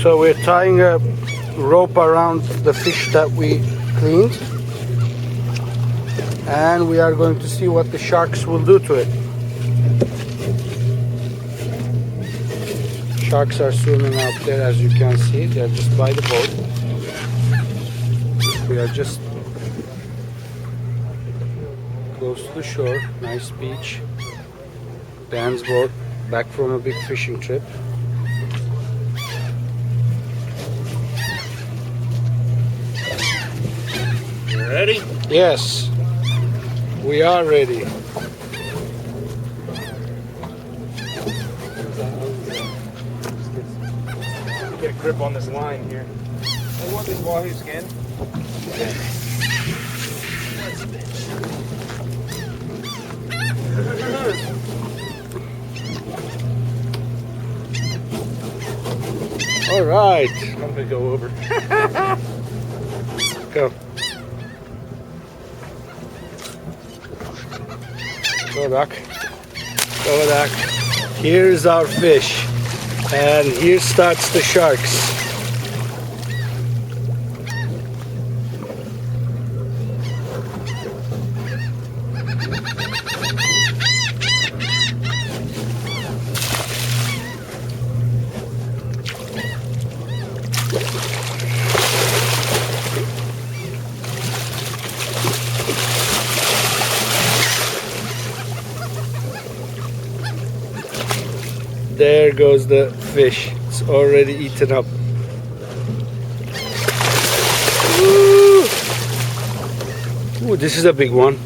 So we're tying a rope around the fish that we cleaned, and we are going to see what the sharks will do to it. Sharks are swimming out there, as you can see. They're just by the boat. We are just close to the shore. Nice beach. Dan's boat, back from a big fishing trip. You ready? Yes, we are ready. Get a grip on this line here. I want this wahoo skin. All right, I'm gonna go over. go. Go back. Go back. Here's our fish, and here starts the sharks. There goes the fish. It's already eaten up. Woo! Ooh, this is a big one.